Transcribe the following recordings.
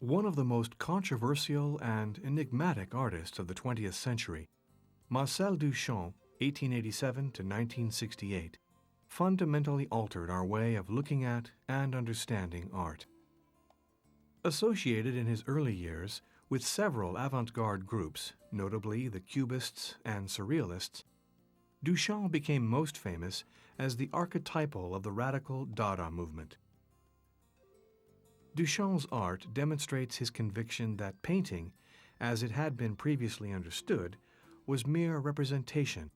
One of the most controversial and enigmatic artists of the 20th century, Marcel Duchamp, 1887 to 1968, fundamentally altered our way of looking at and understanding art. Associated in his early years with several avant-garde groups, notably the Cubists and Surrealists, Duchamp became most famous as the archetypal of the radical Dada movement. Duchamp's art demonstrates his conviction that painting, as it had been previously understood, was mere representation.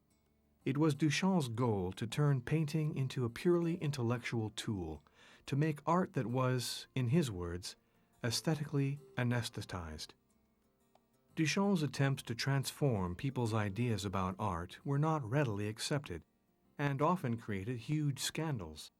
It was Duchamp's goal to turn painting into a purely intellectual tool, to make art that was, in his words, aesthetically anesthetized. Duchamp's attempts to transform people's ideas about art were not readily accepted, and often created huge scandals.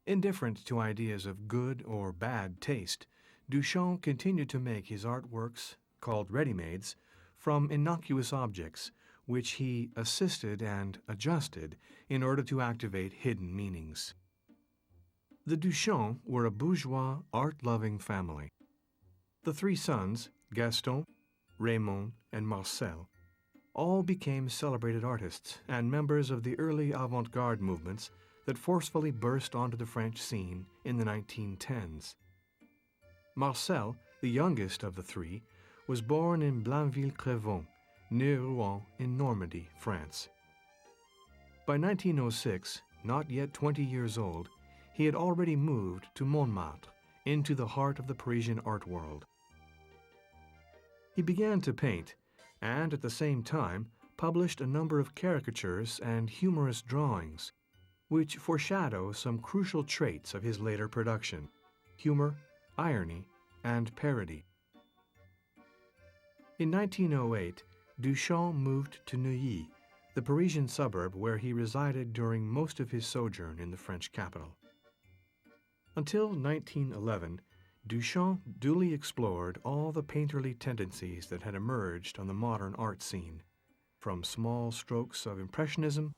Indifferent to ideas of good or bad taste, Duchamp continued to make his artworks, called ready-mades, from innocuous objects, which he assisted and adjusted in order to activate hidden meanings. The Duchamps were a bourgeois, art-loving family. The three sons, Gaston, Raymond, and Marcel, all became celebrated artists and members of the early avant-garde movements that forcefully burst onto the French scene in the 1910s. Marcel, the youngest of the three, was born in Blainville-Crevon, near Rouen in Normandy, France. By 1906, not yet 20 years old, he had already moved to Montmartre, into the heart of the Parisian art world. He began to paint, and at the same time published a number of caricatures and humorous drawings, which foreshadow some crucial traits of his later production: humor, irony, and parody. In 1908, Duchamp moved to Neuilly, the Parisian suburb where he resided during most of his sojourn in the French capital. Until 1911, Duchamp duly explored all the painterly tendencies that had emerged on the modern art scene, from small strokes of Impressionism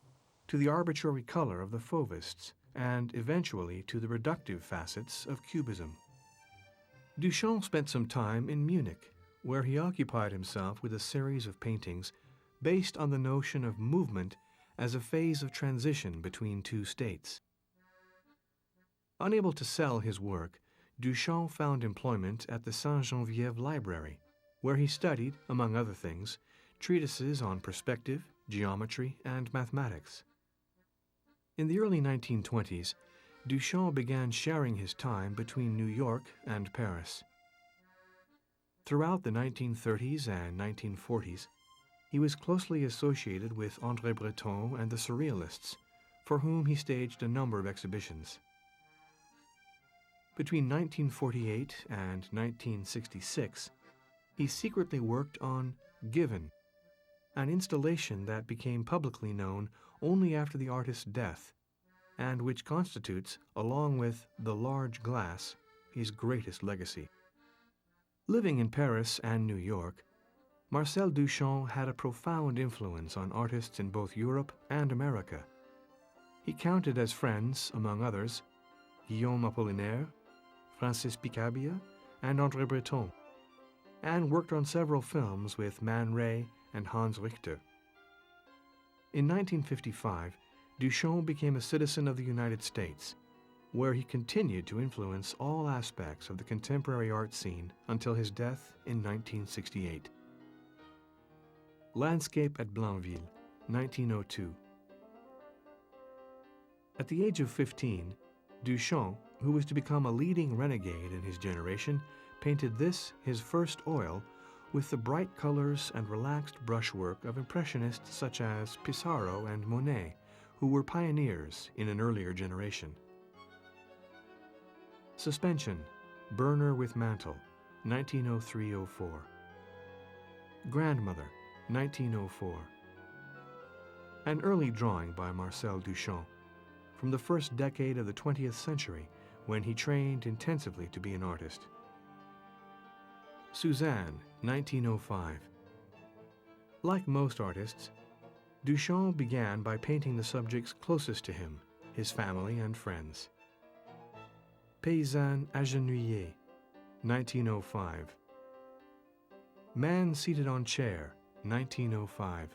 to the arbitrary color of the Fauvists, and eventually to the reductive facets of Cubism. Duchamp spent some time in Munich, where he occupied himself with a series of paintings based on the notion of movement as a phase of transition between two states. Unable to sell his work, Duchamp found employment at the Saint-Geneviève Library, where he studied, among other things, treatises on perspective, geometry, and mathematics. In the early 1920s, Duchamp began sharing his time between New York and Paris. Throughout the 1930s and 1940s, he was closely associated with André Breton and the Surrealists, for whom he staged a number of exhibitions. Between 1948 and 1966, he secretly worked on Given, an installation that became publicly known only after the artist's death, and which constitutes, along with The Large Glass, his greatest legacy. Living in Paris and New York, Marcel Duchamp had a profound influence on artists in both Europe and America. He counted as friends, among others, Guillaume Apollinaire, Francis Picabia, and André Breton, and worked on several films with Man Ray and Hans Richter. In 1955, Duchamp became a citizen of the United States, where he continued to influence all aspects of the contemporary art scene until his death in 1968. Landscape at Blainville, 1902. At the age of 15, Duchamp, who was to become a leading renegade in his generation, painted this, his first oil, with the bright colors and relaxed brushwork of Impressionists such as Pissarro and Monet, who were pioneers in an earlier generation. Suspension, Burner with Mantle, 1903-04. Grandmother, 1904. An early drawing by Marcel Duchamp, from the first decade of the 20th century, when he trained intensively to be an artist. Suzanne, 1905. Like most artists, Duchamp began by painting the subjects closest to him, his family and friends. Paysanne agenouillée, 1905. Man seated on chair, 1905.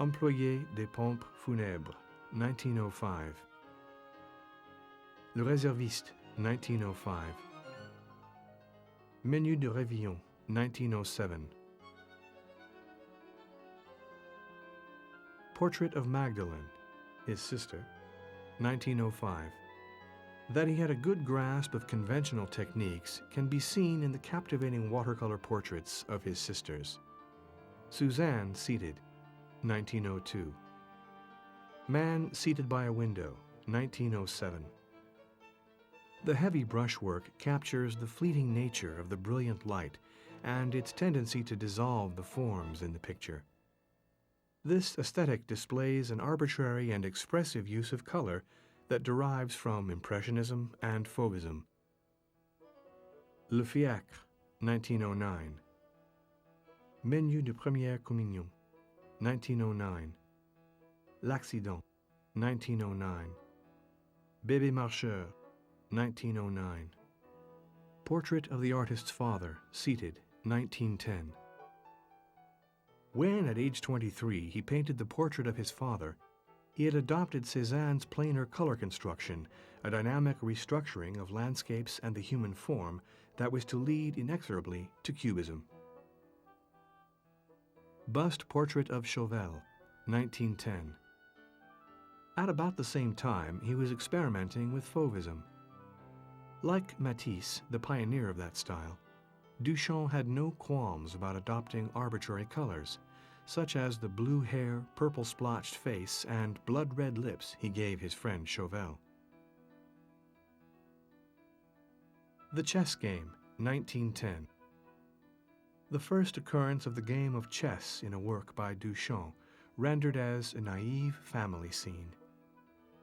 Employé des pompes funèbres, 1905. Le réserviste, 1905. Menu de réveillon, 1907. Portrait of Magdalene, his sister, 1905. That he had a good grasp of conventional techniques can be seen in the captivating watercolor portraits of his sisters. Suzanne seated, 1902. Man seated by a window, 1907. The heavy brushwork captures the fleeting nature of the brilliant light and its tendency to dissolve the forms in the picture. This aesthetic displays an arbitrary and expressive use of color that derives from Impressionism and Fauvism. Le Fiacre, 1909. Menu de Première Communion, 1909. L'Accident, 1909. Bébé Marcheur, 1909. Portrait of the artist's father, seated, 1910. When, at age 23, he painted the portrait of his father, he had adopted Cézanne's planar color construction, a dynamic restructuring of landscapes and the human form that was to lead inexorably to Cubism. Bust Portrait of Chauvel, 1910. At about the same time, he was experimenting with Fauvism. Like Matisse, the pioneer of that style, Duchamp had no qualms about adopting arbitrary colors, such as the blue hair, purple-splotched face, and blood-red lips he gave his friend Chauvel. The Chess Game, 1910. The first occurrence of the game of chess in a work by Duchamp, rendered as a naive family scene.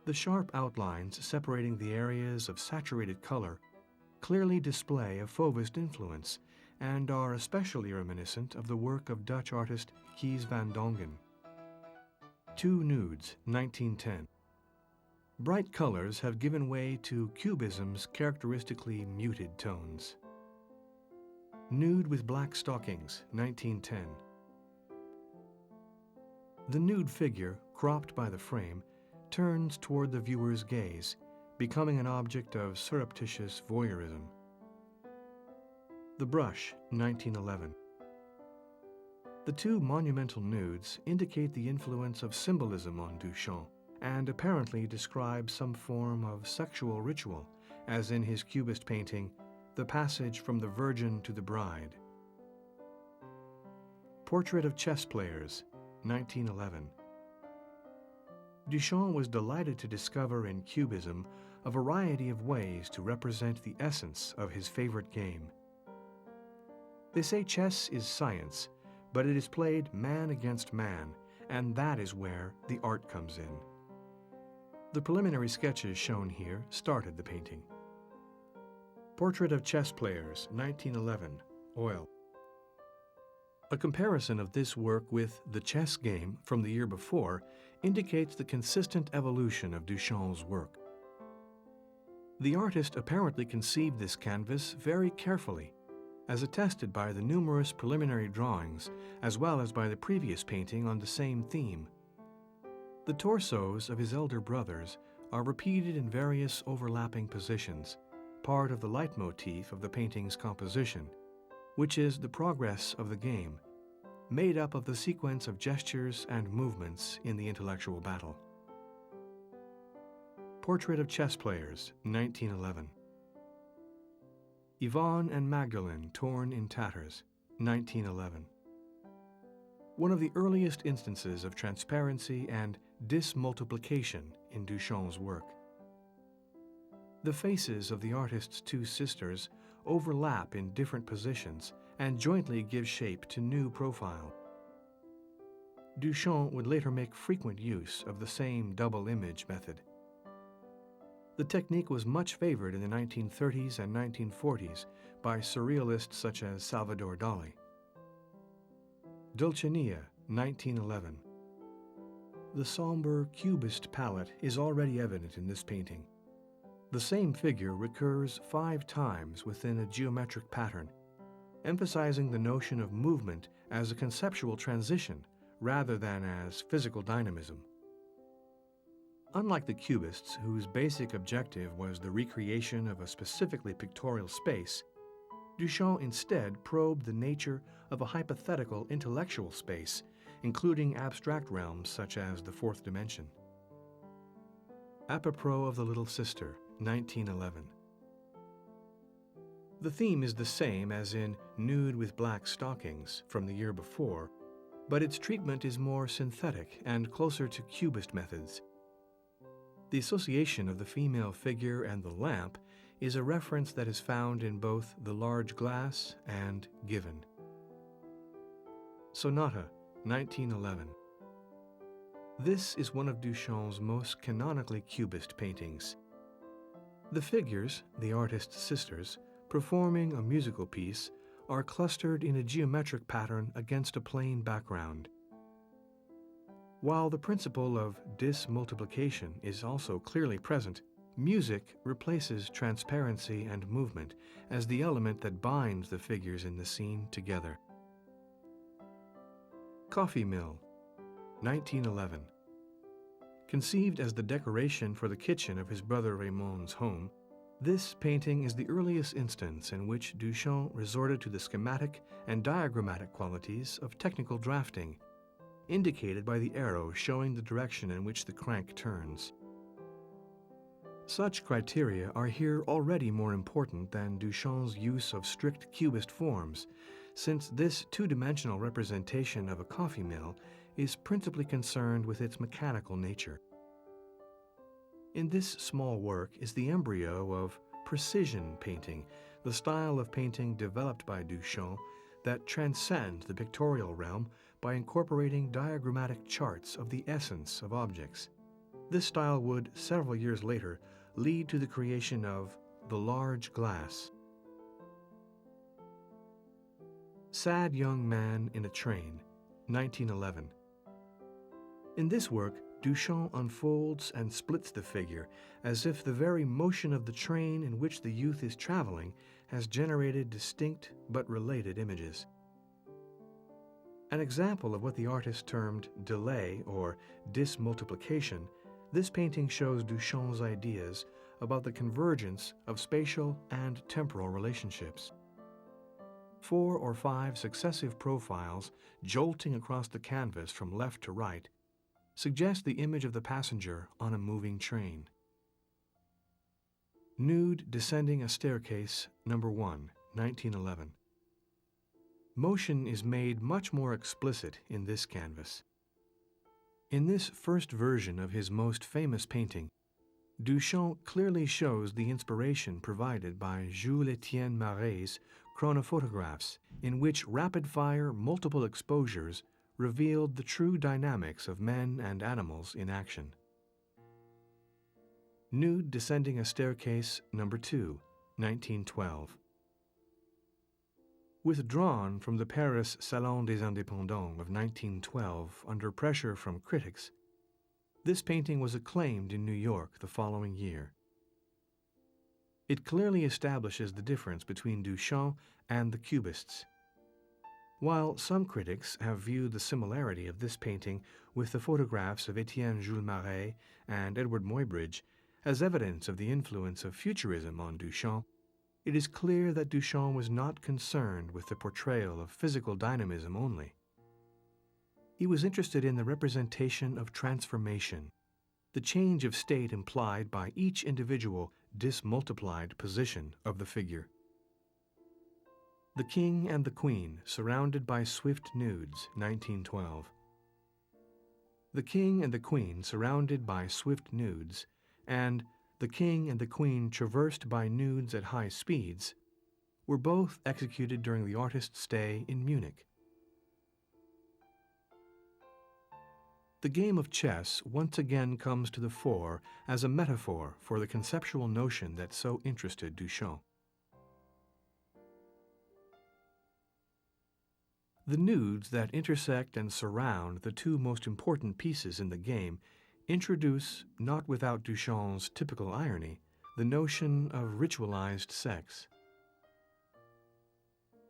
The sharp outlines separating the areas of saturated color clearly display a Fauvist influence and are especially reminiscent of the work of Dutch artist Kees van Dongen. Two Nudes, 1910. Bright colors have given way to Cubism's characteristically muted tones. Nude with Black Stockings, 1910. The nude figure, cropped by the frame, turns toward the viewer's gaze, becoming an object of surreptitious voyeurism. The Brush, 1911. The two monumental nudes indicate the influence of symbolism on Duchamp and apparently describe some form of sexual ritual, as in his Cubist painting, The Passage from the Virgin to the Bride. Portrait of Chess Players, 1911. Duchamp was delighted to discover in Cubism a variety of ways to represent the essence of his favorite game. They say chess is science, but it is played man against man, and that is where the art comes in. The preliminary sketches shown here started the painting. Portrait of Chess Players, 1911, oil. A comparison of this work with The Chess Game from the year before indicates the consistent evolution of Duchamp's work. The artist apparently conceived this canvas very carefully, as attested by the numerous preliminary drawings, as well as by the previous painting on the same theme. The torsos of his elder brothers are repeated in various overlapping positions, part of the leitmotif of the painting's composition, which is the progress of the game, made up of the sequence of gestures and movements in the intellectual battle. Portrait of Chess Players, 1911. Yvonne and Magdalene torn in tatters, 1911. One of the earliest instances of transparency and dismultiplication in Duchamp's work. The faces of the artist's two sisters overlap in different positions and jointly give shape to new profile. Duchamp would later make frequent use of the same double image method. The technique was much favored in the 1930s and 1940s by surrealists such as Salvador Dali. Dulcinea, 1911. The somber Cubist palette is already evident in this painting. The same figure recurs 5 times within a geometric pattern, emphasizing the notion of movement as a conceptual transition rather than as physical dynamism. Unlike the Cubists, whose basic objective was the recreation of a specifically pictorial space, Duchamp instead probed the nature of a hypothetical intellectual space, including abstract realms such as the fourth dimension. Apropos of the Little Sister, 1911. The theme is the same as in Nude with Black Stockings from the year before, but its treatment is more synthetic and closer to Cubist methods. The association of the female figure and the lamp is a reference that is found in both The Large Glass and Given. Sonata, 1911. This is one of Duchamp's most canonically Cubist paintings. The figures, the artist's sisters, performing a musical piece, are clustered in a geometric pattern against a plain background. While the principle of dismultiplication is also clearly present, music replaces transparency and movement as the element that binds the figures in the scene together. Coffee Mill, 1911. Conceived as the decoration for the kitchen of his brother Raymond's home, this painting is the earliest instance in which Duchamp resorted to the schematic and diagrammatic qualities of technical drafting, indicated by the arrow showing the direction in which the crank turns. Such criteria are here already more important than Duchamp's use of strict Cubist forms, since this two-dimensional representation of a coffee mill is principally concerned with its mechanical nature. In this small work is the embryo of precision painting, the style of painting developed by Duchamp that transcends the pictorial realm by incorporating diagrammatic charts of the essence of objects. This style would, several years later, lead to the creation of The Large Glass. Sad Young Man in a Train, 1911. In this work, Duchamp unfolds and splits the figure as if the very motion of the train in which the youth is traveling has generated distinct but related images. An example of what the artist termed delay or dismultiplication, this painting shows Duchamp's ideas about the convergence of spatial and temporal relationships. 4 or 5 successive profiles jolting across the canvas from left to right suggest the image of the passenger on a moving train. Nude Descending a Staircase, Number 1, 1911. Motion is made much more explicit in this canvas. In this first version of his most famous painting, Duchamp clearly shows the inspiration provided by Jules-Étienne Maret's chronophotographs, in which rapid-fire multiple exposures revealed the true dynamics of men and animals in action. Nude Descending a Staircase, Number 2, 1912. Withdrawn from the Paris Salon des Indépendants of 1912 under pressure from critics, this painting was acclaimed in New York the following year. It clearly establishes the difference between Duchamp and the Cubists. While some critics have viewed the similarity of this painting with the photographs of Étienne Jules Maret and Edward Muybridge as evidence of the influence of Futurism on Duchamp, it is clear that Duchamp was not concerned with the portrayal of physical dynamism only. He was interested in the representation of transformation, the change of state implied by each individual dismultiplied position of the figure. The King and the Queen, Surrounded by Swift Nudes, 1912. The King and the Queen, Surrounded by Swift Nudes, and The King and the Queen, Traversed by Nudes at High Speeds, were both executed during the artist's stay in Munich. The game of chess once again comes to the fore as a metaphor for the conceptual notion that so interested Duchamp. The nudes that intersect and surround the two most important pieces in the game introduce, not without Duchamp's typical irony, the notion of ritualized sex.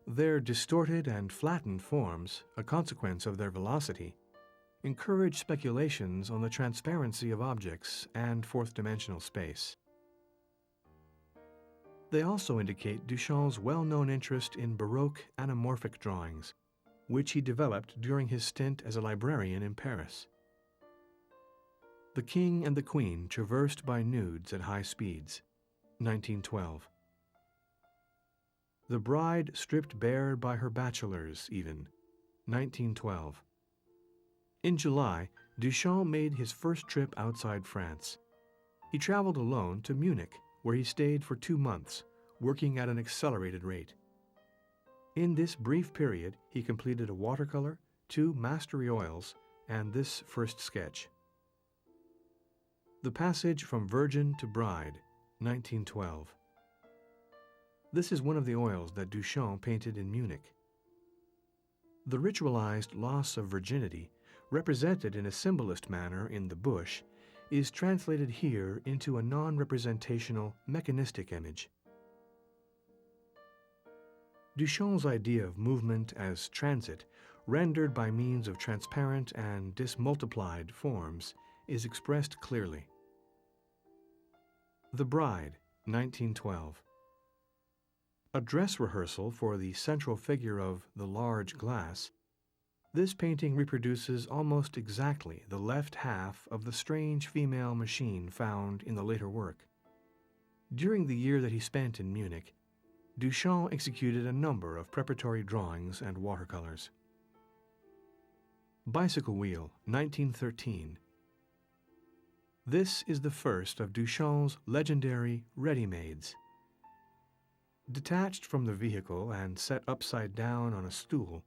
Their distorted and flattened forms, a consequence of their velocity, encourage speculations on the transparency of objects and fourth-dimensional space. They also indicate Duchamp's well-known interest in Baroque anamorphic drawings, which he developed during his stint as a librarian in Paris. The King and the Queen traversed by nudes at high speeds, 1912. The Bride stripped bare by her bachelors, even, 1912. In July, Duchamp made his first trip outside France. He traveled alone to Munich, where he stayed for 2 months, working at an accelerated rate. In this brief period, he completed a watercolor, 2 mastery oils, and this first sketch. The Passage from Virgin to Bride, 1912. This is one of the oils that Duchamp painted in Munich. The ritualized loss of virginity, represented in a symbolist manner in the bush, is translated here into a non-representational, mechanistic image. Duchamp's idea of movement as transit, rendered by means of transparent and dismultiplied forms, is expressed clearly. The Bride, 1912. A dress rehearsal for the central figure of the large glass, this painting reproduces almost exactly the left half of the strange female machine found in the later work. During the year that he spent in Munich, Duchamp executed a number of preparatory drawings and watercolors. Bicycle Wheel, 1913. This is the first of Duchamp's legendary ready-mades. Detached from the vehicle and set upside down on a stool,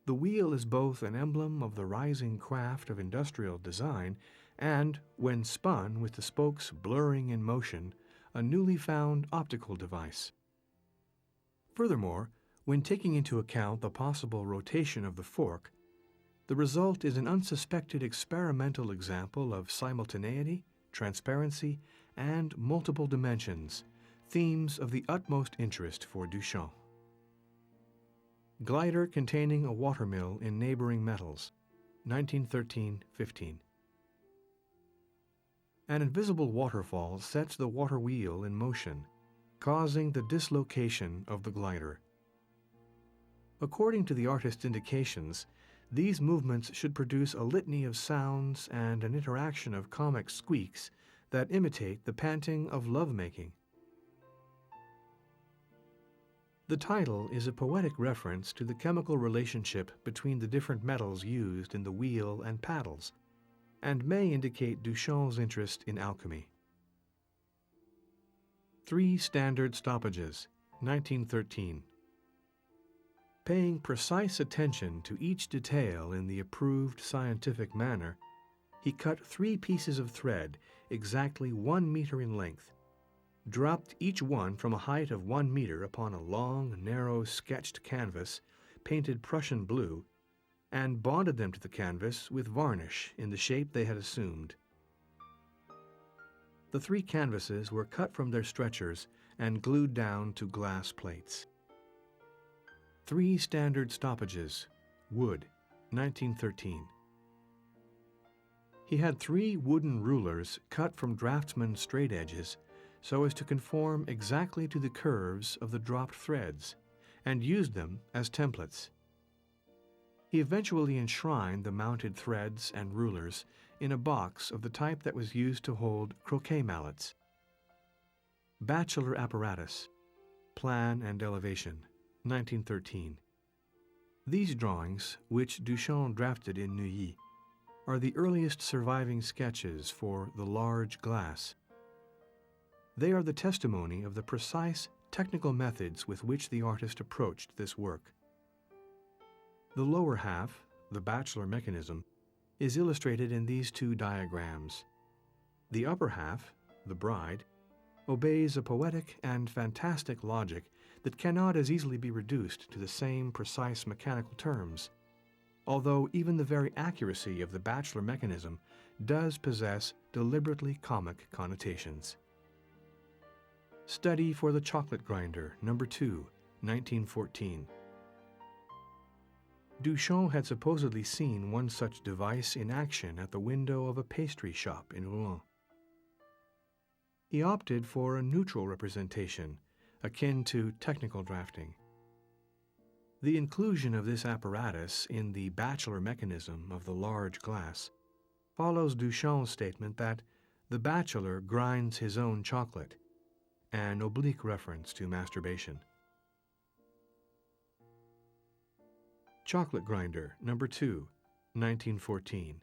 the wheel is both an emblem of the rising craft of industrial design and, when spun with the spokes blurring in motion, a newly found optical device. Furthermore, when taking into account the possible rotation of the fork, the result is an unsuspected experimental example of simultaneity, transparency, and multiple dimensions, themes of the utmost interest for Duchamp. Glider containing a watermill in neighboring metals, 1913-15. An invisible waterfall sets the water wheel in motion, causing the dislocation of the glider. According to the artist's indications, these movements should produce a litany of sounds and an interaction of comic squeaks that imitate the panting of lovemaking. The title is a poetic reference to the chemical relationship between the different metals used in the wheel and paddles, and may indicate Duchamp's interest in alchemy. 3 Standard Stoppages, 1913. Paying precise attention to each detail in the approved scientific manner, he cut 3 pieces of thread exactly 1 meter in length, dropped each one from a height of 1 meter upon a long, narrow sketched canvas, painted Prussian blue, and bonded them to the canvas with varnish in the shape they had assumed. The 3 canvases were cut from their stretchers and glued down to glass plates. 3 Standard Stoppages, wood, 1913. He had 3 wooden rulers cut from draftsman's straight edges so as to conform exactly to the curves of the dropped threads, and used them as templates. He eventually enshrined the mounted threads and rulers in a box of the type that was used to hold croquet mallets. Bachelor Apparatus, Plan and Elevation, 1913. These drawings, which Duchamp drafted in Neuilly, are the earliest surviving sketches for the large glass. They are the testimony of the precise technical methods with which the artist approached this work. The lower half, the bachelor mechanism, is illustrated in these 2 diagrams. The upper half, the bride, obeys a poetic and fantastic logic that cannot as easily be reduced to the same precise mechanical terms, although even the very accuracy of the bachelor mechanism does possess deliberately comic connotations. Study for the Chocolate Grinder, No. 2, 1914. Duchamp had supposedly seen one such device in action at the window of a pastry shop in Rouen. He opted for a neutral representation, akin to technical drafting. The inclusion of this apparatus in the bachelor mechanism of the large glass follows Duchamp's statement that the bachelor grinds his own chocolate, an oblique reference to masturbation. Chocolate Grinder, No. 2, 1914.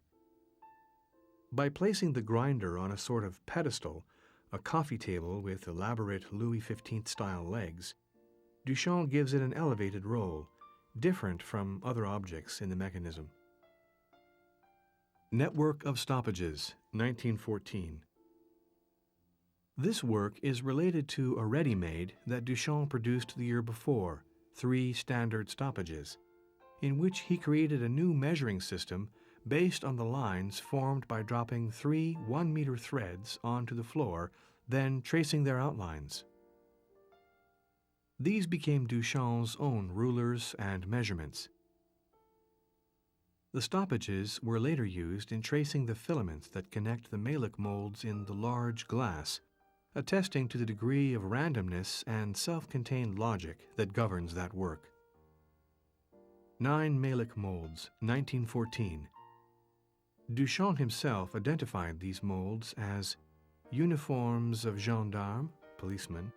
By placing the grinder on a sort of pedestal, a coffee table with elaborate Louis XV-style legs, Duchamp gives it an elevated role, different from other objects in the mechanism. Network of Stoppages, 1914. This work is related to a ready-made that Duchamp produced the year before, 3 standard stoppages, in which he created a new measuring system based on the lines formed by dropping 3 1-meter threads onto the floor, then tracing their outlines. These became Duchamp's own rulers and measurements. The stoppages were later used in tracing the filaments that connect the Malick molds in the large glass, attesting to the degree of randomness and self-contained logic that governs that work. 9 Malick molds, 1914. Duchamp himself identified these molds as uniforms of gendarme, policeman,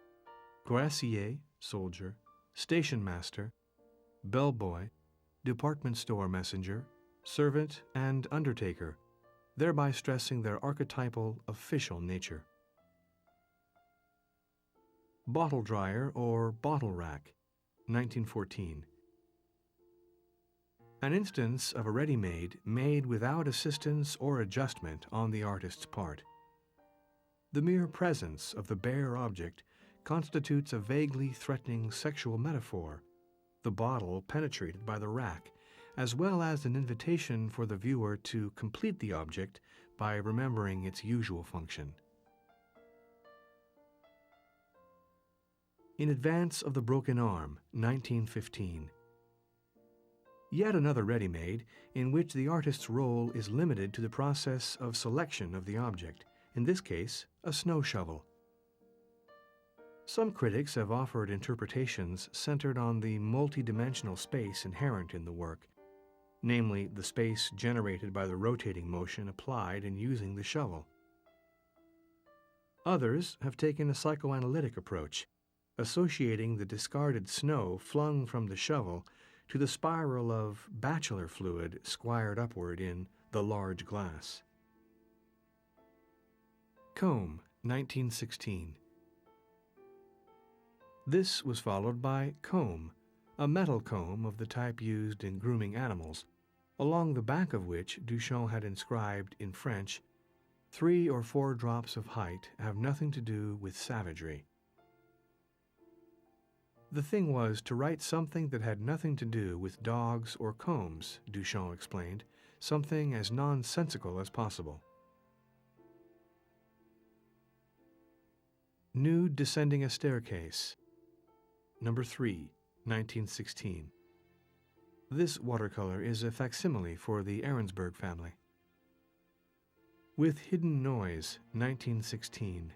cuirassier, soldier, station master, bellboy, department store messenger, servant, and undertaker, thereby stressing their archetypal, official nature. Bottle dryer or bottle rack, 1914. An instance of a ready-made made without assistance or adjustment on the artist's part. The mere presence of the bare object constitutes a vaguely threatening sexual metaphor, the bottle penetrated by the rack, as well as an invitation for the viewer to complete the object by remembering its usual function. In Advance of the Broken Arm, 1915. Yet another ready-made in which the artist's role is limited to the process of selection of the object, in this case, a snow shovel. Some critics have offered interpretations centered on the multi-dimensional space inherent in the work, namely the space generated by the rotating motion applied in using the shovel. Others have taken a psychoanalytic approach, associating the discarded snow flung from the shovel to the spiral of bachelor fluid squired upward in the large glass. Comb, 1916. This was followed by comb, a metal comb of the type used in grooming animals, along the back of which Duchamp had inscribed in French, 3 or 4 drops of height have nothing to do with savagery. The thing was to write something that had nothing to do with dogs or combs, Duchamp explained, something as nonsensical as possible. Nude Descending a Staircase, No. 3, 1916. This watercolor is a facsimile for the Ahrensburg family. With Hidden Noise, 1916.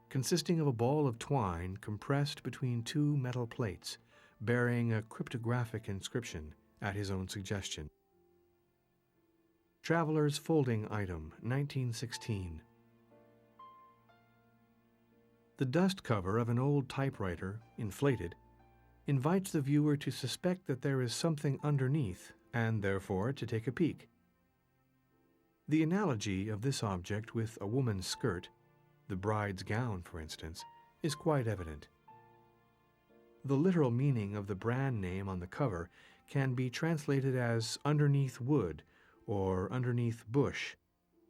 Consisting of a ball of twine compressed between 2 metal plates, bearing a cryptographic inscription at his own suggestion. Traveler's Folding Item, 1916. The dust cover of an old typewriter, inflated, invites the viewer to suspect that there is something underneath, and therefore to take a peek. The analogy of this object with a woman's skirt, the bride's gown, for instance, is quite evident. The literal meaning of the brand name on the cover can be translated as underneath wood or underneath bush,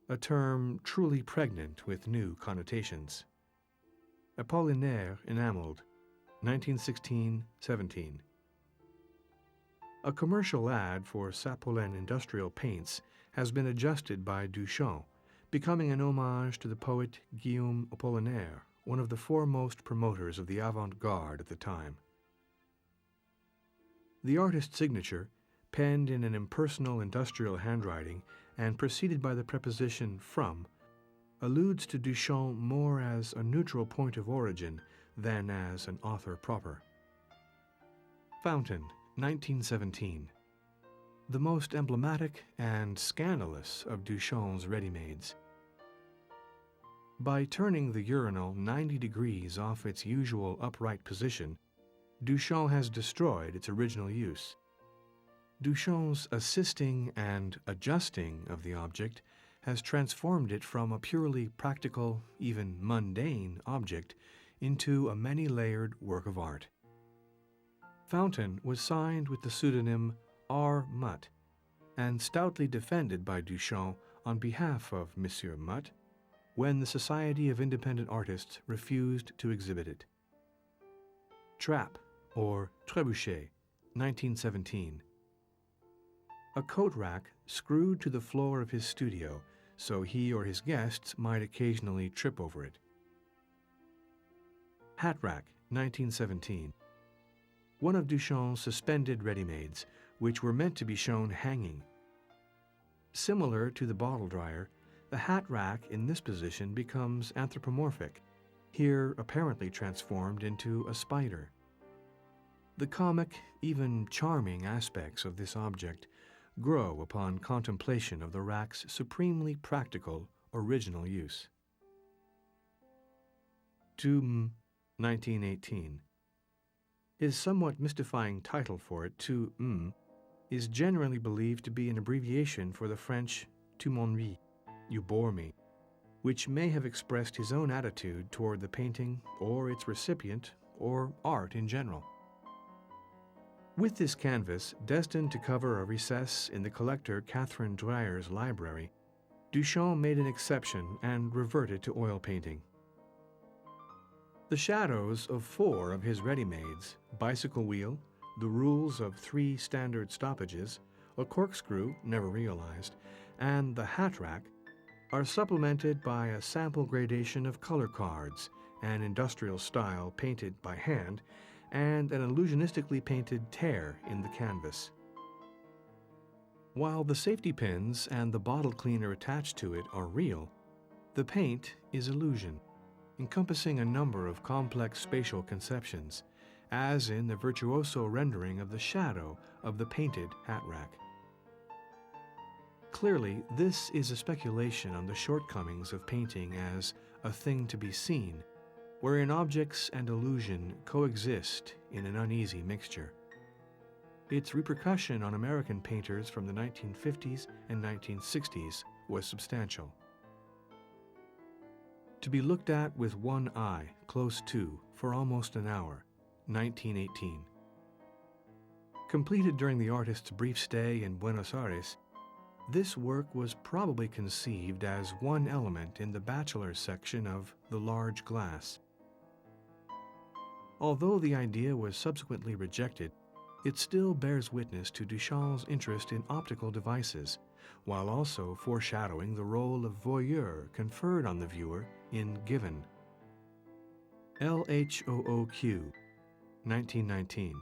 a term truly pregnant with new connotations. Apollinaire Enameled, 1916-17. A commercial ad for Sapolin Industrial Paints has been adjusted by Duchamp, becoming an homage to the poet Guillaume Apollinaire, one of the foremost promoters of the avant-garde at the time. The artist's signature, penned in an impersonal industrial handwriting and preceded by the preposition from, alludes to Duchamp more as a neutral point of origin than as an author proper. Fountain, 1917. The most emblematic and scandalous of Duchamp's ready-mades. By turning the urinal 90 degrees off its usual upright position, Duchamp has destroyed its original use. Duchamp's assisting and adjusting of the object has transformed it from a purely practical, even mundane object into a many-layered work of art. Fountain was signed with the pseudonym R. Mutt and stoutly defended by Duchamp on behalf of Monsieur Mutt when the Society of Independent Artists refused to exhibit it. Trap, or Trebuchet, 1917. A coat rack screwed to the floor of his studio so he or his guests might occasionally trip over it. Hat rack, 1917. One of Duchamp's suspended ready-mades, which were meant to be shown hanging. Similar to the bottle dryer, the hat rack in this position becomes anthropomorphic, here apparently transformed into a spider. The comic, even charming aspects of this object grow upon contemplation of the rack's supremely practical, original use. To 1918. His somewhat mystifying title for it, Tu is generally believed to be an abbreviation for the French Tu m'ennuies, you bore me, which may have expressed his own attitude toward the painting or its recipient or art in general. With this canvas, destined to cover a recess in the collector Catherine Dreyer's library, Duchamp made an exception and reverted to oil painting. The shadows of 4 of his ready-mades, bicycle wheel, the rules of 3 standard stoppages, a corkscrew never realized, and the hat rack, are supplemented by a sample gradation of color cards, an industrial style painted by hand, and an illusionistically painted tear in the canvas. While the safety pins and the bottle cleaner attached to it are real, the paint is illusion, encompassing a number of complex spatial conceptions, as in the virtuoso rendering of the shadow of the painted hat rack. Clearly, this is a speculation on the shortcomings of painting as a thing to be seen, wherein objects and illusion coexist in an uneasy mixture. Its repercussion on American painters from the 1950s and 1960s was substantial. To be looked at with one eye, close to, for almost an hour, 1918. Completed during the artist's brief stay in Buenos Aires, this work was probably conceived as one element in the bachelor's section of The Large Glass. Although the idea was subsequently rejected, it still bears witness to Duchamp's interest in optical devices, while also foreshadowing the role of voyeur conferred on the viewer in Given. LHOOQ, 1919.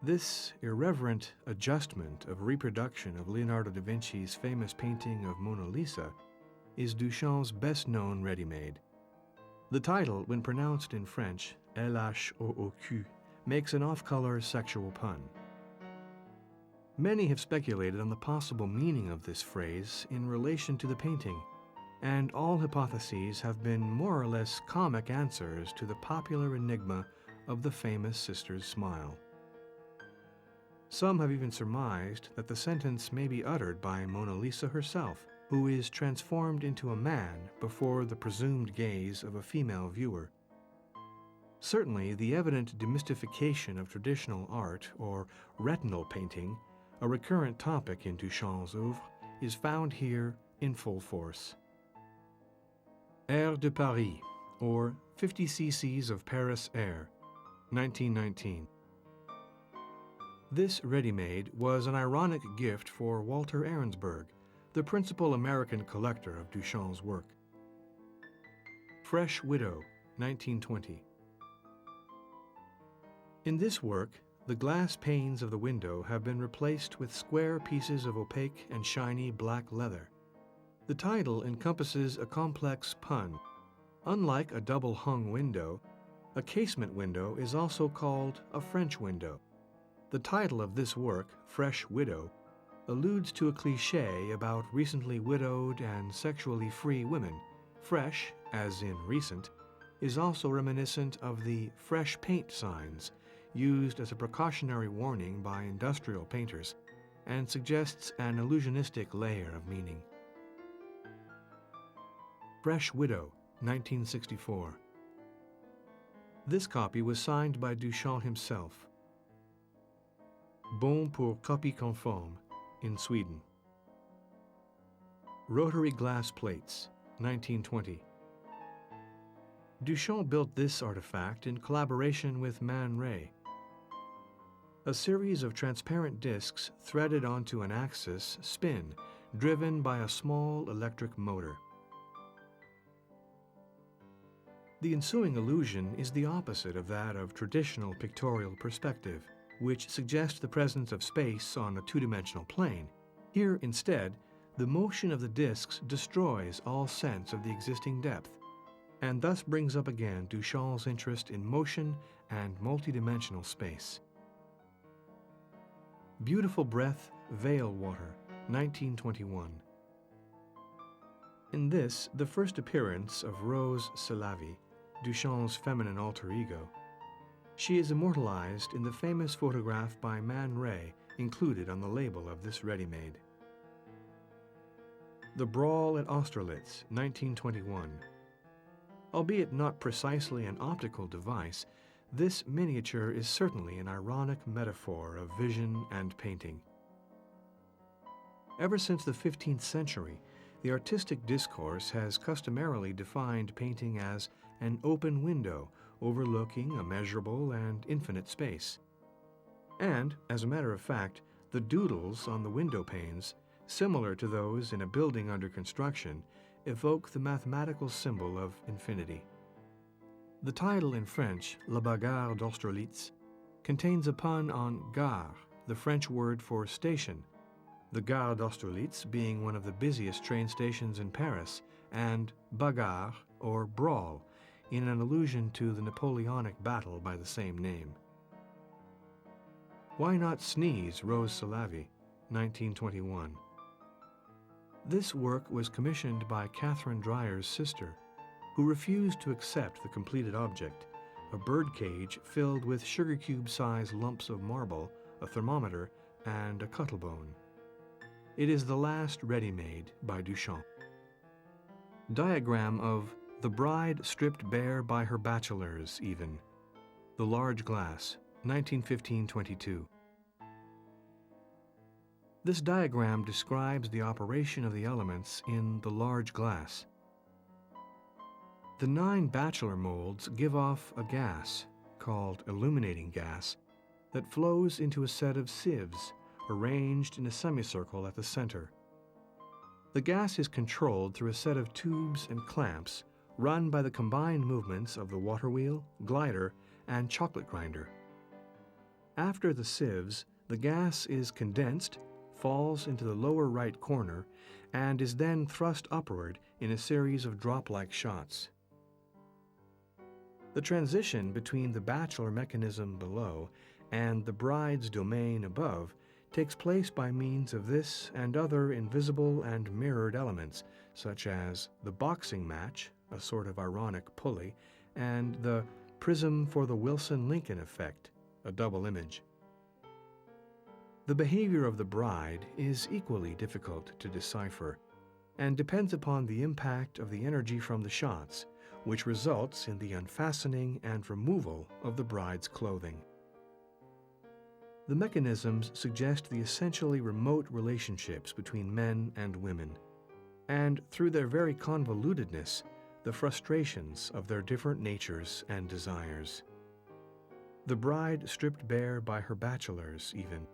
This irreverent adjustment of reproduction of Leonardo da Vinci's famous painting of Mona Lisa is Duchamp's best-known ready-made. The title, when pronounced in French, LHOOQ, makes an off-color sexual pun. Many have speculated on the possible meaning of this phrase in relation to the painting, and all hypotheses have been more or less comic answers to the popular enigma of the famous sister's smile. Some have even surmised that the sentence may be uttered by Mona Lisa herself, who is transformed into a man before the presumed gaze of a female viewer. Certainly, the evident demystification of traditional art, or retinal painting, a recurrent topic in Duchamp's oeuvre, is found here in full force. Air de Paris, or 50 cc's of Paris air, 1919. This ready-made was an ironic gift for Walter Arensberg, the principal American collector of Duchamp's work. Fresh Widow, 1920. In this work, the glass panes of the window have been replaced with square pieces of opaque and shiny black leather. The title encompasses a complex pun. Unlike a double-hung window, a casement window is also called a French window. The title of this work, Fresh Widow, alludes to a cliché about recently widowed and sexually free women. Fresh, as in recent, is also reminiscent of the fresh paint signs used as a precautionary warning by industrial painters, and suggests an illusionistic layer of meaning. Fresh Widow, 1964. This copy was signed by Duchamp himself. Bon pour copie conforme, in Sweden. Rotary glass plates, 1920. Duchamp built this artifact in collaboration with Man Ray. A series of transparent discs threaded onto an axis spin, driven by a small electric motor. The ensuing illusion is the opposite of that of traditional pictorial perspective, which suggests the presence of space on a two-dimensional plane. Here, instead, the motion of the discs destroys all sense of the existing depth, and thus brings up again Duchamp's interest in motion and multidimensional space. Beautiful Breath, Veil Water, 1921. In this, the first appearance of Rose Selavi, Duchamp's feminine alter ego, she is immortalized in the famous photograph by Man Ray included on the label of this ready-made. The Brawl at Austerlitz, 1921. Albeit not precisely an optical device, this miniature is certainly an ironic metaphor of vision and painting. Ever since the 15th century, the artistic discourse has customarily defined painting as an open window overlooking a measurable and infinite space. And, as a matter of fact, the doodles on the window panes, similar to those in a building under construction, evoke the mathematical symbol of infinity. The title in French, La Bagarre d'Austerlitz, contains a pun on gare, the French word for station, the Gare d'Austerlitz being one of the busiest train stations in Paris, and bagarre, or brawl, in an allusion to the Napoleonic battle by the same name. Why Not Sneeze, Rose Selavi, 1921. This work was commissioned by Catherine Dreyer's sister, who refused to accept the completed object, a birdcage filled with sugar cube-sized lumps of marble, a thermometer, and a cuttlebone. It is the last ready-made by Duchamp. Diagram of The Bride Stripped Bare by Her Bachelors, even. The Large Glass, 1915-22. This diagram describes the operation of the elements in the large glass. The 9 bachelor molds give off a gas, called illuminating gas, that flows into a set of sieves, arranged in a semicircle at the center. The gas is controlled through a set of tubes and clamps run by the combined movements of the water wheel, glider, and chocolate grinder. After the sieves, the gas is condensed, falls into the lower right corner, and is then thrust upward in a series of drop-like shots. The transition between the bachelor mechanism below and the bride's domain above takes place by means of this and other invisible and mirrored elements, such as the boxing match, a sort of ironic pulley, and the prism for the Wilson-Lincoln effect, a double image. The behavior of the bride is equally difficult to decipher, and depends upon the impact of the energy from the shots, which results in the unfastening and removal of the bride's clothing. The mechanisms suggest the essentially remote relationships between men and women, and through their very convolutedness, the frustrations of their different natures and desires. The Bride Stripped Bare by Her Bachelors, even.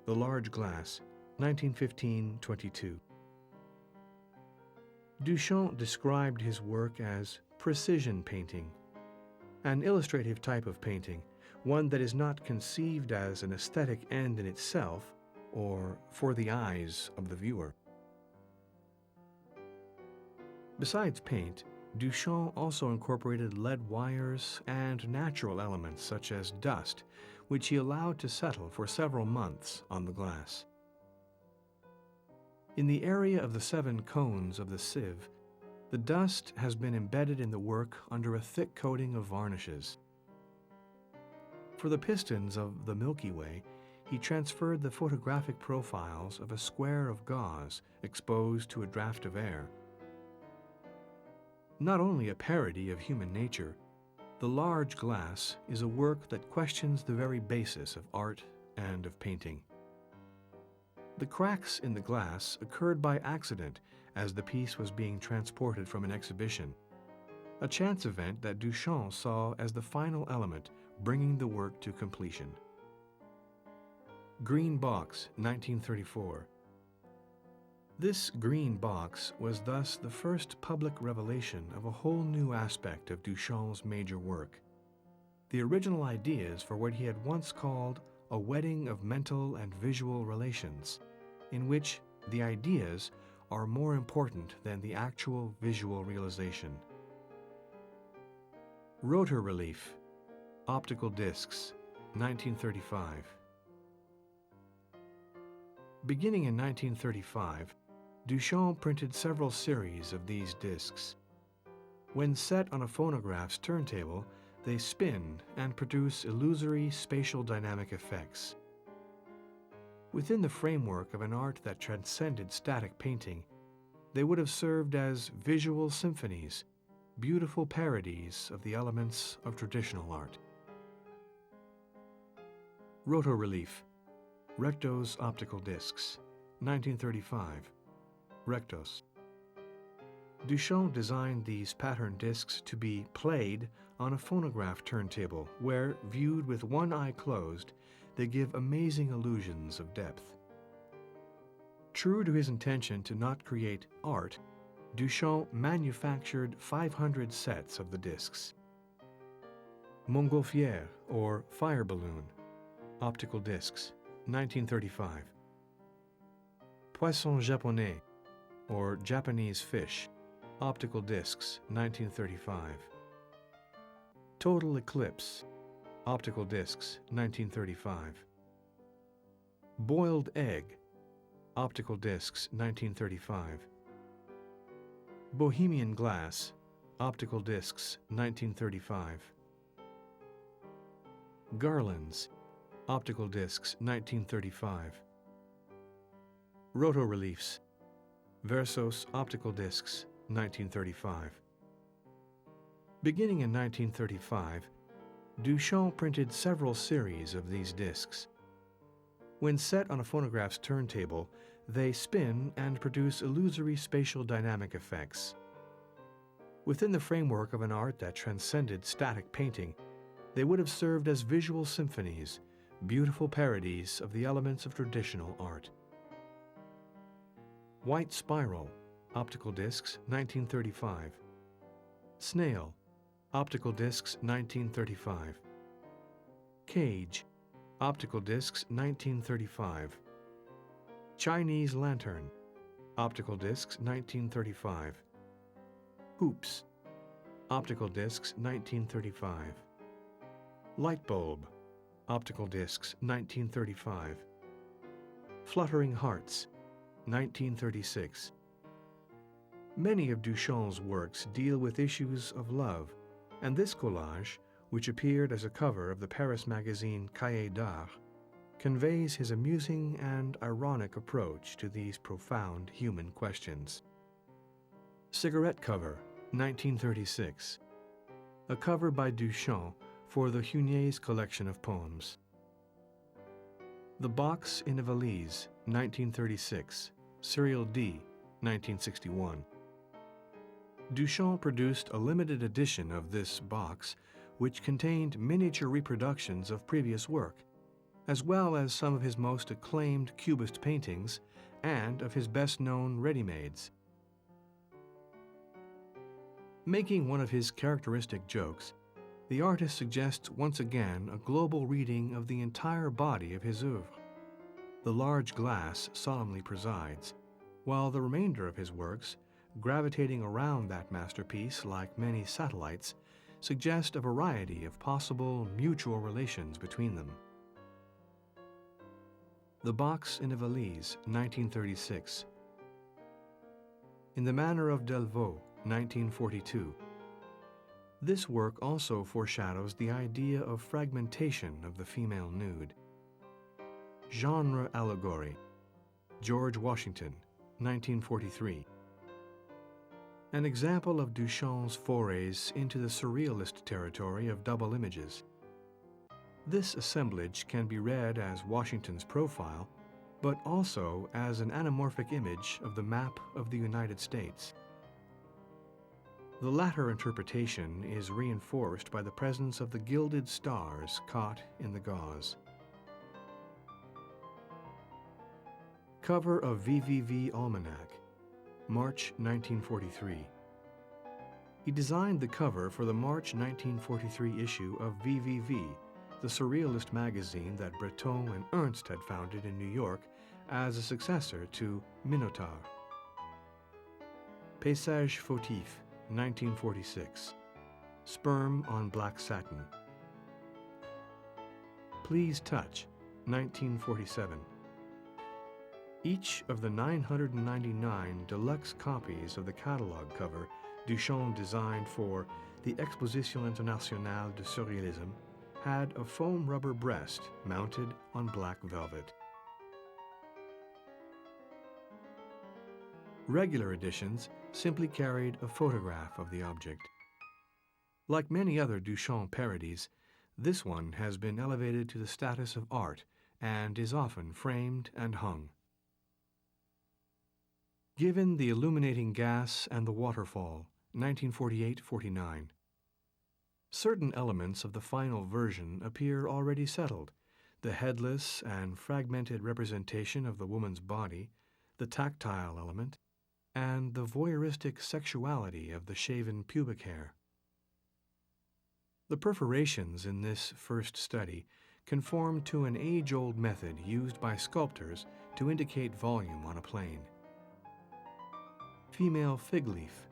The Large Glass, 1915-22. Duchamp described his work as precision painting, an illustrative type of painting, one that is not conceived as an aesthetic end in itself or for the eyes of the viewer. Besides paint, Duchamp also incorporated lead wires and natural elements such as dust, which he allowed to settle for several months on the glass. In the area of the 7 cones of the sieve, the dust has been embedded in the work under a thick coating of varnishes. For the pistons of the Milky Way, he transferred the photographic profiles of a square of gauze exposed to a draft of air. Not only a parody of human nature, the large glass is a work that questions the very basis of art and of painting. The cracks in the glass occurred by accident as the piece was being transported from an exhibition, a chance event that Duchamp saw as the final element bringing the work to completion. Green Box, 1934. This green box was thus the first public revelation of a whole new aspect of Duchamp's major work. The original ideas for what he had once called a wedding of mental and visual relations, in which the ideas are more important than the actual visual realization. Rotor Relief, Optical Discs, 1935. Beginning in 1935, Duchamp printed several series of these discs. When set on a phonograph's turntable, they spin and produce illusory spatial dynamic effects. Within the framework of an art that transcended static painting, they would have served as visual symphonies, beautiful parodies of the elements of traditional art. Rotorelief, Rectos Optical Discs, 1935. Rectos. Duchamp designed these pattern discs to be played on a phonograph turntable where, viewed with one eye closed, they give amazing illusions of depth. True to his intention to not create art, Duchamp manufactured 500 sets of the discs. Montgolfière, or Fire Balloon, Optical Discs, 1935. Poisson Japonais, or Japanese Fish, Optical Discs, 1935. Total Eclipse, Optical Discs, 1935. Boiled Egg, Optical Discs, 1935. Bohemian Glass, Optical Discs, 1935. Garlands, Optical Discs, 1935. Rotoreliefs, Versos Optical Discs, 1935. Beginning in 1935, Duchamp printed several series of these discs. When set on a phonograph's turntable, they spin and produce illusory spatial dynamic effects. Within the framework of an art that transcended static painting, they would have served as visual symphonies, beautiful parodies of the elements of traditional art. White Spiral, Optical Discs, 1935. Snail, Optical Discs, 1935. Cage, Optical Discs, 1935. Chinese Lantern, Optical Discs, 1935. Hoops, Optical Discs, 1935. Light Bulb, Optical Discs, 1935. Fluttering Hearts, 1936. Many of Duchamp's works deal with issues of love, and this collage, which appeared as a cover of the Paris magazine Cahiers d'Art, conveys his amusing and ironic approach to these profound human questions. Cigarette Cover, 1936. A cover by Duchamp for the Huniers collection of poems. The Box in a Valise, 1936. Serial D, 1961. Duchamp produced a limited edition of this box, which contained miniature reproductions of previous work, as well as some of his most acclaimed Cubist paintings and of his best-known ready-mades. Making one of his characteristic jokes, the artist suggests once again a global reading of the entire body of his oeuvre. The large glass solemnly presides, while the remainder of his works, gravitating around that masterpiece like many satellites, suggest a variety of possible mutual relations between them. The Box in a Valise, 1936. In the Manner of Delvaux, 1942. This work also foreshadows the idea of fragmentation of the female nude. Genre Allegory, George Washington, 1943. An example of Duchamp's forays into the surrealist territory of double images. This assemblage can be read as Washington's profile, but also as an anamorphic image of the map of the United States. The latter interpretation is reinforced by the presence of the gilded stars caught in the gauze. Cover of VVV Almanac, March 1943. He designed the cover for the March 1943 issue of VVV, the surrealist magazine that Breton and Ernst had founded in New York as a successor to Minotaur. Paysage Fautif, 1946. Sperm on Black Satin. Please Touch, 1947. Each of the 999 deluxe copies of the catalog cover Duchamp designed for the Exposition Internationale de Surrealisme had a foam rubber breast mounted on black velvet. Regular editions simply carried a photograph of the object. Like many other Duchamp parodies, this one has been elevated to the status of art and is often framed and hung. Given the Illuminating Gas and the Waterfall, 1948-49. Certain elements of the final version appear already settled: the headless and fragmented representation of the woman's body, the tactile element, and the voyeuristic sexuality of the shaven pubic hair. The perforations in this first study conform to an age-old method used by sculptors to indicate volume on a plane. Female fig leaf,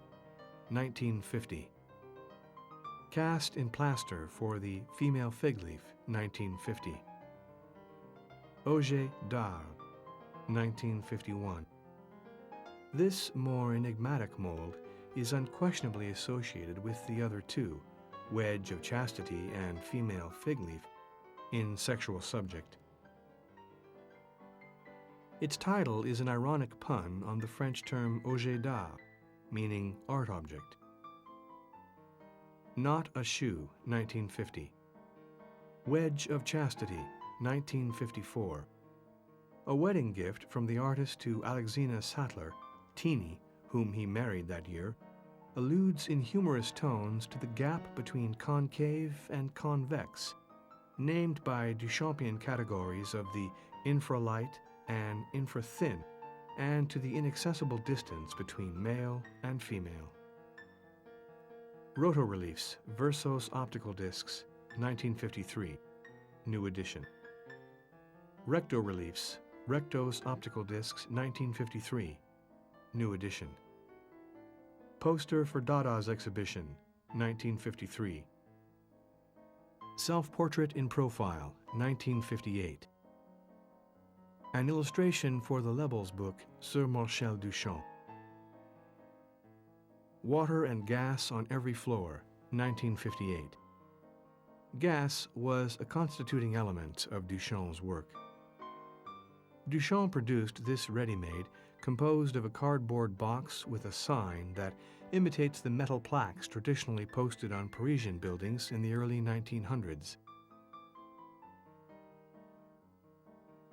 1950. Cast in plaster for the Female Fig Leaf, 1950. Objet d'art, 1951. This more enigmatic mold is unquestionably associated with the other two, Wedge of Chastity and Female Fig Leaf, in sexual subject. Its title is an ironic pun on the French term objet d'art, meaning art object. Not a Shoe, 1950. Wedge of Chastity, 1954. A wedding gift from the artist to Alexina Sattler, Teeny, whom he married that year, alludes in humorous tones to the gap between concave and convex, named by Duchampian categories of the infralight and infrathin, and to the inaccessible distance between male and female. Rotoreliefs, Versos Optical Discs, 1953, new edition. Rectoreliefs, Rectos Optical Discs, 1953, new edition. Poster for Dada's exhibition, 1953. Self-Portrait in Profile, 1958. An illustration for the Lebels book Sur Marcel Duchamp. Water and Gas on Every Floor, 1958. Gas was a constituting element of Duchamp's work. Duchamp produced this ready-made composed of a cardboard box with a sign that imitates the metal plaques traditionally posted on Parisian buildings in the early 1900s.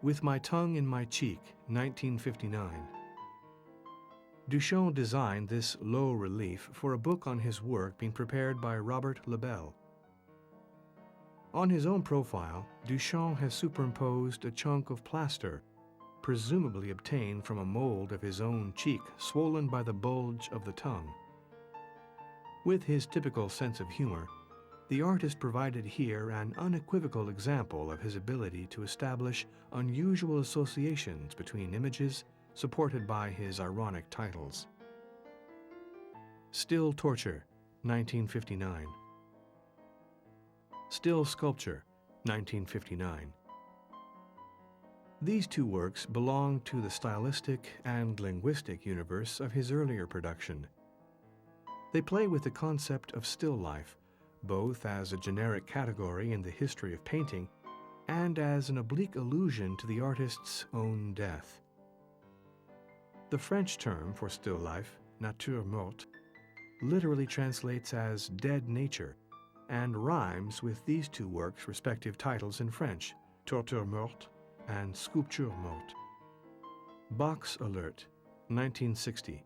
With My Tongue in My Cheek, 1959. Duchamp designed this low relief for a book on his work being prepared by Robert Lebel. On his own profile, Duchamp has superimposed a chunk of plaster, presumably obtained from a mold of his own cheek swollen by the bulge of the tongue. With his typical sense of humor, the artist provided here an unequivocal example of his ability to establish unusual associations between images supported by his ironic titles. Still Torture, 1959. Still Sculpture, 1959. These two works belong to the stylistic and linguistic universe of his earlier production. They play with the concept of still life, both as a generic category in the history of painting and as an oblique allusion to the artist's own death. The French term for still life, nature morte, literally translates as dead nature and rhymes with these two works' respective titles in French, Torture morte and Sculpture morte. Box Alert, 1960.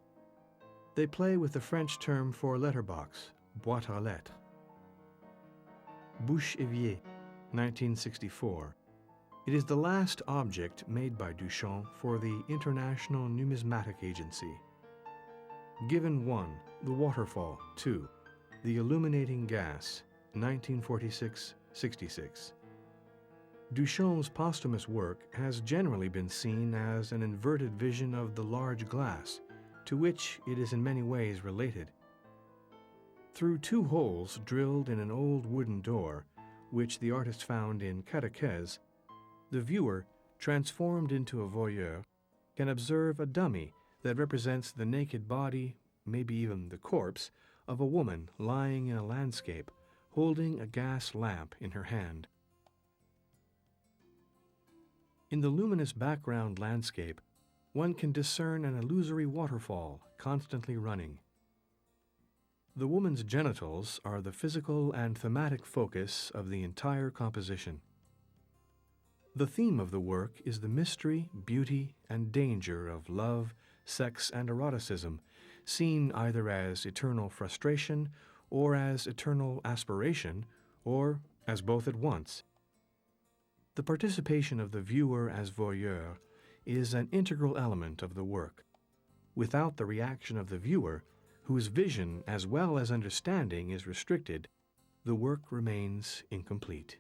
They play with the French term for letterbox, boîte à lettres. Bouche Évier, 1964. It is the last object made by Duchamp for the International Numismatic Agency. Given 1, The Waterfall, 2, The Illuminating Gas, 1946-66. Duchamp's posthumous work has generally been seen as an inverted vision of the large glass, to which it is in many ways related. Through 2 holes drilled in an old wooden door, which the artist found in Cadaqués, the viewer, transformed into a voyeur, can observe a dummy that represents the naked body, maybe even the corpse, of a woman lying in a landscape, holding a gas lamp in her hand. In the luminous background landscape, one can discern an illusory waterfall constantly running. The woman's genitals are the physical and thematic focus of the entire composition. The theme of the work is the mystery, beauty, and danger of love, sex, and eroticism, seen either as eternal frustration or as eternal aspiration, or as both at once. The participation of the viewer as voyeur is an integral element of the work. Without the reaction of the viewer, whose vision as well as understanding is restricted, the work remains incomplete.